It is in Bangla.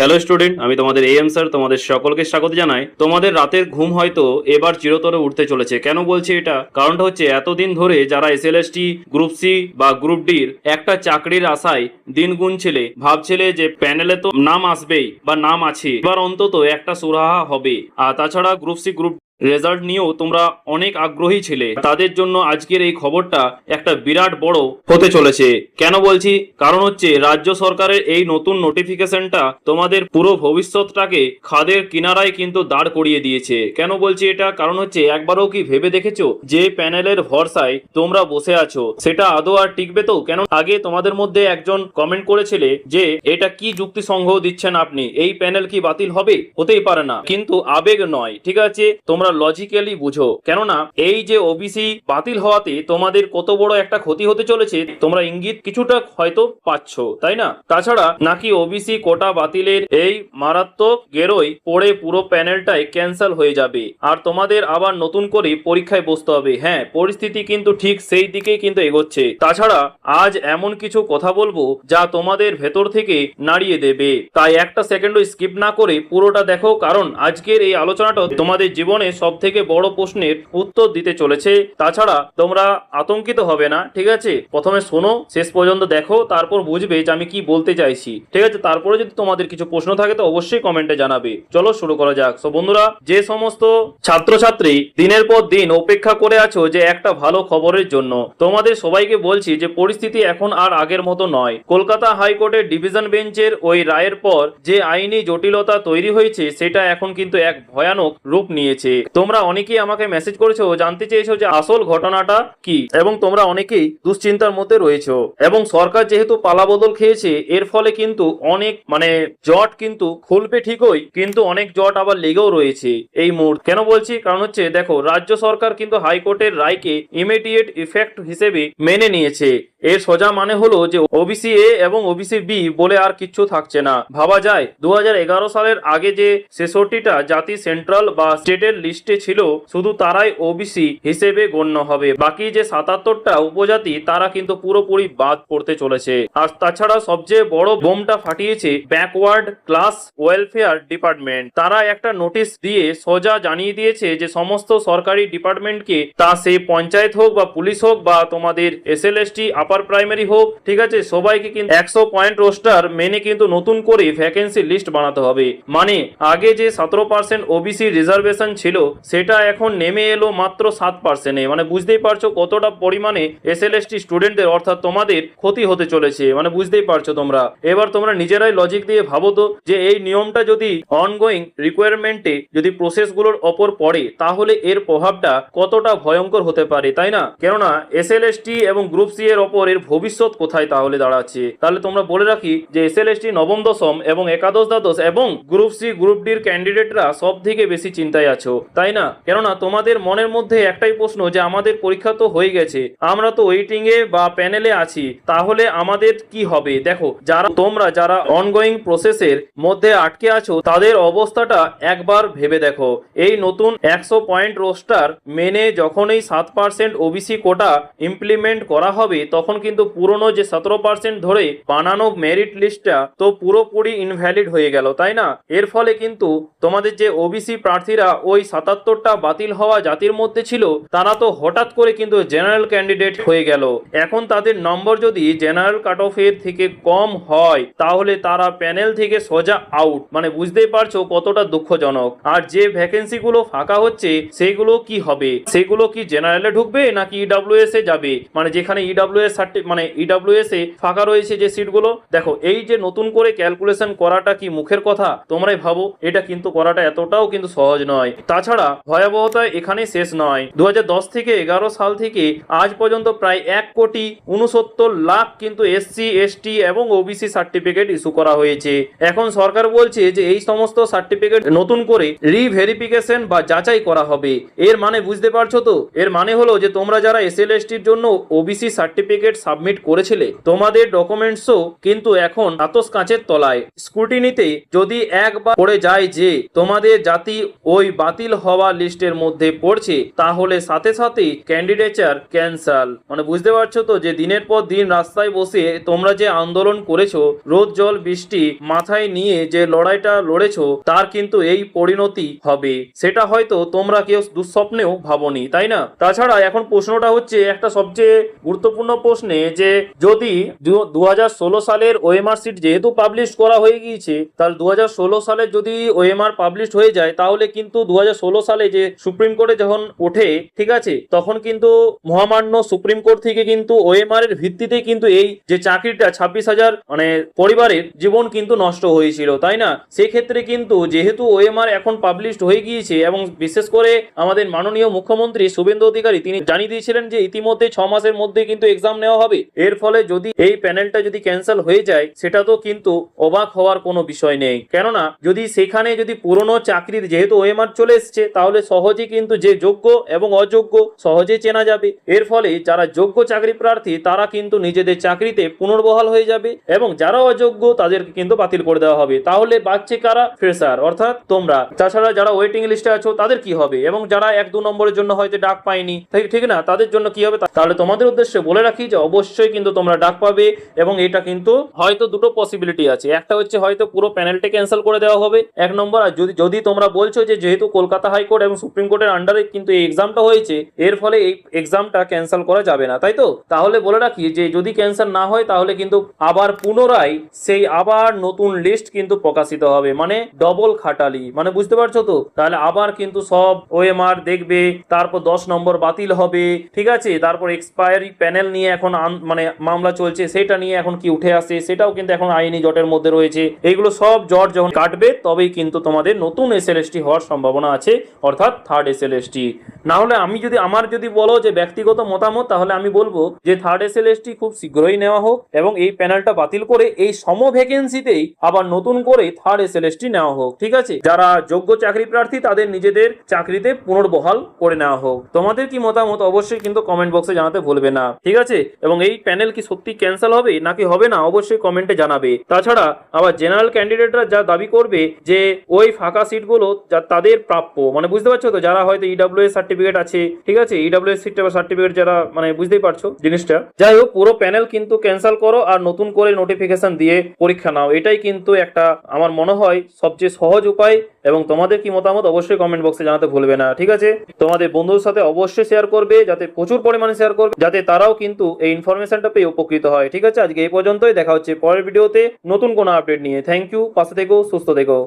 হ্যালো স্টুডেন্ট, আমি তোমাদের এম স্যার তোমাদের সকলকে স্বাগত জানাই। তোমাদের রাতের ঘুম হয়তো এবার চিরতরে উঠতে চলেছে। কেন বলছি এটা? কারণটা হচ্ছে এতদিন ধরে যারা এসএলএসটি গ্রুপ সি বা গ্রুপ ডির একটা চাকরির আশায় দিন গুনছিলে, ভাবছিলে যে প্যানেলে তো নাম আসবেই বা নাম আছে, এবার অন্তত একটা সুরাহা হবে। আর তাছাড়া গ্রুপ সি গ্রুপ রেজাল্ট নিয়েও তোমরা অনেক আগ্রহী ছিলে, তাদের জন্য আজকের এই খবরটা একটা বিরাট বড় হতে চলেছে। কেন বলছি? কারণ হচ্ছে রাজ্য সরকারের এই নতুন নোটিফিকেশনটা তোমাদের পুরো ভবিষ্যৎটাকে খাদের কিনারায় কিন্তু দাঁড় করিয়ে দিয়েছে। কেন বলছি এটা? কারণ হচ্ছে একবারও কি ভেবে দেখেছো যে প্যানেলের ভরসায় তোমরা বসে আছো সেটা আদৌ আর টিকবে? তো কেন আগে তোমাদের মধ্যে একজন কমেন্ট করেছিলে যে এটা কি যুক্তিসঙ্গত দিচ্ছেন আপনি, এই প্যানেল কি বাতিল হবে? হতেই পারে না। কিন্তু আবেগ নয়, ঠিক আছে, তোমরা লজিক্যালি বুঝো। কেননা এই যে ওবিসি বাতিল হওয়াতে তোমাদের কত বড় একটা ক্ষতি হতে চলেছে তোমরা ইঙ্গিত কিছুটা হয়তো পাচ্ছ, তাই না? তাছাড়া নাকি ওবিসি কোটা বাতিলের এই মারাত্মক গেরোয় পড়ে পুরো প্যানেলটাই ক্যান্সেল হয়ে যাবে আর তোমাদের আবার নতুন করে পরীক্ষায় বসতে হবে। হ্যাঁ, পরিস্থিতি কিন্তু ঠিক সেই দিকেই কিন্তু এগোচ্ছে। তাছাড়া আজ এমন কিছু কথা বলবো যা তোমাদের ভেতর থেকে নাড়িয়ে দেবে, তাই একটা সেকেন্ডও স্কিপ না করে পুরোটা দেখো, কারণ আজকের এই আলোচনাটা তোমাদের জীবনে সব থেকে বড় প্রশ্নের উত্তর দিতে চলেছে। তাছাড়া তোমরা আতঙ্কিত হবে না, ঠিক আছে? প্রথমে শোনো, শেষ পর্যন্ত দেখো, তারপর বুঝবে যে আমি কি বলতে চাইছি, ঠিক আছে? তারপরে যদি তোমাদের কিছু প্রশ্ন থাকে তো অবশ্যই কমেন্টে জানাবে। চলো শুরু করা যাক। সো বন্ধুরা, যে সমস্ত ছাত্রছাত্রী দিনের পর দিন অপেক্ষা করে আছো যে একটা ভালো খবরের জন্য, তোমাদের সবাইকে বলছি যে পরিস্থিতি এখন আর আগের মতো নয়। কলকাতা হাইকোর্টের ডিভিশন বেঞ্চের ওই রায়ের পর যে আইনি জটিলতা তৈরি হয়েছে সেটা এখন কিন্তু এক ভয়ানক রূপ নিয়েছে। তোমরা অনেকেই আমাকে মেসেজ করেছো, জানতে চেয়েছো যে আসল ঘটনাটা কি, এবং তোমরা অনেকেই দুশ্চিন্তার মধ্যে রয়েছো। এবং সরকার যেহেতু পালাবদল খেয়েছে, এর ফলে কিন্তু অনেক জট কিন্তু খুলবে ঠিকই, কিন্তু অনেক জট আবার লেগেও রয়েছে এই মুহূর্তে। কেন বলছি? কারণ হচ্ছে দেখো, রাজ্য সরকার কিন্তু হাইকোর্টের রায়কে ইমিডিয়েট ইফেক্ট হিসেবে মেনে নিয়েছে। এর সোজা মানে হলো যে ওবিসি এ এবং ওবিসি বি বলে আর কিচ্ছু থাকছে না। ভাবা যায় 2011 সালের আগে যে 66টা জাতি সেন্ট্রাল বা স্টেটের লিস্টে ছিল, শুধু তারাই ওবিসি হিসেবে গণ্য হবে। বাকি যে 77টা উপজাতি তারা কিন্তু পুরোপুরি বাদ পড়তে চলেছে। আর তাছাড়া সবচেয়ে বড় বোমটা ফাটিয়েছে ব্যাকওয়ার্ড ক্লাস ওয়েলফেয়ার ডিপার্টমেন্ট। তারা একটা নোটিশ দিয়ে সোজা জানিয়ে দিয়েছে যে সমস্ত সরকারি ডিপার্টমেন্টকে, তা সে পঞ্চায়েত হোক বা পুলিশ হোক বা তোমাদের এসএলএসটি আপার প্রাইমারি হোক, ঠিক আছে, সবাইকে কিন্তু 100 পয়েন্ট রোস্টার মেনে কিন্তু নতুন করে ভ্যাকেন্সি লিস্ট বানাতে হবে। মানে আগে যে 17% ওবিসি রিজার্ভেশন ছিল সেটা এখন নেমে এলো মাত্র 7%-এ। মানে বুঝতেই পারছো কতটা পরিমাণে এসএলএসটি স্টুডেন্টদের অর্থাৎ তোমাদের ক্ষতি হতে চলেছে। মানে বুঝতেই পারছো তোমরা। এবার তোমরা নিজেরাই লজিক দিয়ে ভাবো তো যে এই নিয়মটা যদি অনগোয়িং রিকোয়ারমেন্টে যদি প্রসেসগুলোর ওপর পড়ে তাহলে এর প্রভাবটা কতটা ভয়ঙ্কর হতে পারে, তাই না? কেননা এসএলএসটি এবং গ্রুপ সি এর ওপর এর ভবিষ্যৎ কোথায় তাহলে দাঁড়াচ্ছে? তাহলে তোমরা বলে রাখি যে এসএলএসটি নবম দশম এবং একাদশ দ্বাদশ এবং গ্রুপ সি গ্রুপ ডির ক্যান্ডিডেটরা সব থেকে বেশি চিন্তায় আছো, তাই না? কেননা তোমাদের মনের মধ্যে একটাই প্রশ্ন যে আমাদের পরীক্ষা তো হয়ে গেছে, আমরা তো ওয়েটিং এ বা প্যানেলে আছি, তাহলে আমাদের কি হবে? দেখো, তোমরা যারা অনগোয়িং প্রসেসের মধ্যে আটকে আছো তাদের অবস্থাটা একবার ভেবে দেখো। এই নতুন 100 পয়েন্ট রোস্টার মেনে যখনই 7% ওবিসি কোটা ইমপ্লিমেন্ট করা হবে তখন কিন্তু পুরনো যে 17% ধরে বানানো মেরিট লিস্টটা তো পুরোপুরি ইনভ্যালিড হয়ে গেল, তাই না? এর ফলে কিন্তু তোমাদের যে ওবিসি প্রার্থীরা ওই 77টা বাতিল হওয়া জাতির মধ্যে ছিল তারা তো হঠাৎ করে কিন্তু জেনারেল ক্যান্ডিডেট হয়ে গেল। এখন তাদের নম্বর যদি জেনারেল কাট অফের থেকে কম হয় তাহলে তারা প্যানেল থেকে সোজা আউট। মানে বুঝতেই পারছো কতটা দুঃখজনক। আর যে ভ্যাকেন্সি গুলো ফাঁকা হচ্ছে সেগুলো কি হবে? সেগুলো কি জেনারেলে ঢুকবে নাকি ইডব্লিউএস এ যাবে? মানে যেখানে ইডব্লিউএস ইডব্লিউএস এ ফাঁকা রয়েছে যে সিটগুলো, দেখো এই যে নতুন করে ক্যালকুলেশন করাটা কি মুখের কথা? তোমরাই ভাবো, এটা কিন্তু করাটা এতটাও কিন্তু সহজ নয়। তাছাড়া ভয়াবহতা এখানে শেষ নয়। 2010 থেকে 11 সাল থেকে আজ পর্যন্ত প্রায় 1,69,00,000 কিন্তু এসসি এসটি এবং ওবিসি সার্টিফিকেট ইস্যু করা হয়েছে। এখন সরকার বলছে যে এই সমস্ত সার্টিফিকেট নতুন করে রিভেরিফিকেশন বা যাচাই করা হবে। এর মানে বুঝতে পারছো তো? এর মানে হলো যে তোমরা যারা এসএলএসটির জন্য ওবিসি সার্টিফিকেট সাবমিট করেছিলে তোমাদের ডকুমেন্টসও কিন্তু এখন আতস কাঁচের তলায়। স্ক্রুটিনিতে যদি একবার পড়ে যায় যে তোমাদের জাতি ওই বাতিল হওয়া লিস্টের মধ্যে পড়ছে তাহলে সাথে সাথে ক্যান্ডিডেচার ক্যান্সেল। মানে বুঝতে পারছো তো যে দিনের পর দিন রাস্তায় বসে তোমরা যে আন্দোলন করেছো, রোদ জল বৃষ্টি মাথায় নিয়ে যে লড়াইটা লড়েছো, তার কিন্তু এই পরিণতি হবে, সেটা হয়তো তোমরা কেউ দুঃস্বপ্নেও ভাবনি, তাই না? তাছাড়া এখন প্রশ্নটা হচ্ছে একটা সবচেয়ে গুরুত্বপূর্ণ প্রশ্নে, যে যদি 2016 সালের ওএমআর সিট যেহেতু পাবলিশ করা হয়ে গিয়েছে, তাহলে 2016 সালে যদি ওএমআর পাবলিশ হয়ে যায় তাহলে কিন্তু 2016 সালে যে সুপ্রিম কোর্টে যখন ওঠে, ঠিক আছে, তখন কিন্তু মহামান্য সুপ্রিম কোর্ট থেকে কিন্তু ওএমআর এর ভিত্তিতে কিন্তু এই যে চাকরিটা 26,000 মানে পরিবারের জীবন কিন্তু নষ্ট হয়েছিল, তাই না? সেক্ষেত্রে কিন্তু যেহেতু ওএমআর এখন পাবলিশড হয়ে গিয়েছে এবং বিশেষ করে আমাদের মাননীয় মুখ্যমন্ত্রী শুভেন্দু অধিকারী তিনি জানিয়ে দিয়েছিলেন যে ইতিমধ্যে 6 মাসের মধ্যে কিন্তু এক্সাম নেওয়া হবে। এর ফলে যদি এই প্যানেলটা যদি ক্যান্সেল হয়ে যায় সেটা তো কিন্তু অবাক হওয়ার কোনো বিষয় নেই, কেননা যদি সেখানে যদি পুরনো চাকরির যেহেতু ওএমআর চলে এসছে তাহলে সহজে কিন্তু যে যোগ্য এবং অযোগ্য সহজে চেনা যাবে। এর ফলে যারা যোগ্য চাকরি প্রার্থী তারা কিন্তু নিজেদের চাকরিতে পুনর্বহাল হয়ে যাবে এবং যারা অযোগ্য তাদেরকে কিন্তু বাতিল করে দেওয়া হবে। তাহলে বাচ্চে কারা? ফ্রেশার অর্থাৎ তোমরা। তাছাড়া যারা ওয়েটিং লিস্টে আছো তাদের কি হবে? এবং যারা 1-2 নম্বরের জন্য হয়তো ডাক পায়নি, ঠিক না, তাদের জন্য কি হবে? তাহলে তোমাদের উদ্দেশ্যে বলে রাখি যে অবশ্যই কিন্তু তোমরা ডাক পাবে এবং এটা কিন্তু হয়তো দুটো পসিবিলিটি আছে। একটা হচ্ছে হয়তো পুরো প্যানেলটা ক্যান্সেল করে দেওয়া হবে 1 নম্বর, আর যদি তোমরা বলছো যে যেহেতু কলকাতা হাইকোর্ট এবং সুপ্রিম কোর্টের আন্ডারে কিন্তু এই এক্সামটা হয়েছে এর ফলে এই এক্সামটা ক্যান্সেল করা যাবে না, তাই তো? তাহলে বলে রাখি যে যদি ক্যান্সেল না হয় তাহলে কিন্তু আবার পুনরায় সেই আবার নতুন লিস্ট কিন্তু প্রকাশিত হবে, মানে ডবল খাটালি। মানে বুঝতে পারছো তো? তাহলে আবার কিন্তু সব ওএমআর দেখবে, তারপর 10 নম্বর বাতিল হবে, ঠিক আছে, তারপর এক্সপায়ারি প্যানেল নিয়ে এখন মানে মামলা চলছে, সেটা নিয়ে এখন কি উঠে আসে সেটাও কিন্তু এখন আইনি জটের মধ্যে রয়েছে। এইগুলো সব জট যখন কাটবে তবেই কিন্তু তোমাদের নতুন এসএলএসটি হওয়ার সম্ভাবনা আছে, অর্থাৎ থার্ড এসএলএসটি। না হলে আমার যদি বলো যে ব্যক্তিগত মতামত, তাহলে আমি বলবো যে থার্ড এসএলএসটি খুব শীঘ্রই নেওয়া হোক এবং এই প্যানেলটা বাতিল করে এই সম ভ্যাকেন্সিতেই আবার নতুন করে থার্ড এসএলএসটি নেওয়া হোক, ঠিক আছে? যারা যোগ্য চাকরি প্রার্থী তাদের নিজেদের চাকরিতে পুনর্বহাল করে নেওয়া হোক। তোমাদের কি মতামত অবশ্যই কিন্তু কমেন্ট বক্সে জানাতে ভুলবে না, ঠিক আছে? এবং এই প্যানেল কি সত্যি ক্যান্সেল হবে নাকি হবে না অবশ্যই কমেন্টে জানাবে। তাছাড়া আবার জেনারেল ক্যান্ডিডেটরা যা দাবি করবে যে ওই ফাঁকা সিটগুলো যা তাদের প্রাপ্য, মানে বুঝতে পারছো তো, যারা হয়তো ইডব্লিউএস সার্টিফিকেট আছে, ঠিক আছে, ইডব্লিউএস সার্টিফিকেট যারা, মানে বুঝতেই পারছো জিনিসটা। যাই হোক, পুরো প্যানেল কিন্তু ক্যান্সেল করো আর নতুন করে নোটিফিকেশন দিয়ে পরীক্ষা নাও, এটাই কিন্তু একটা আমার মনে হয় সবচেয়ে সহজ উপায়। এবং তোমাদের কি মতামত অবশ্যই কমেন্ট বক্সে জানাতে ভুলবে না, ঠিক আছে? তোমাদের বন্ধুদের সাথে অবশ্যই শেয়ার করবে, যাতে প্রচুর পরিমাণে শেয়ার করবে, যাতে তারাও কিন্তু এই ইনফরমেশনটা পেয়ে উপকৃত হয়, ঠিক আছে? আজকে এই পর্যন্তই, দেখা হচ্ছে পরের ভিডিওতে নতুন কোনো আপডেট নিয়ে। থ্যাংক ইউ, পাশে থেকো, সুস্থ থেকো।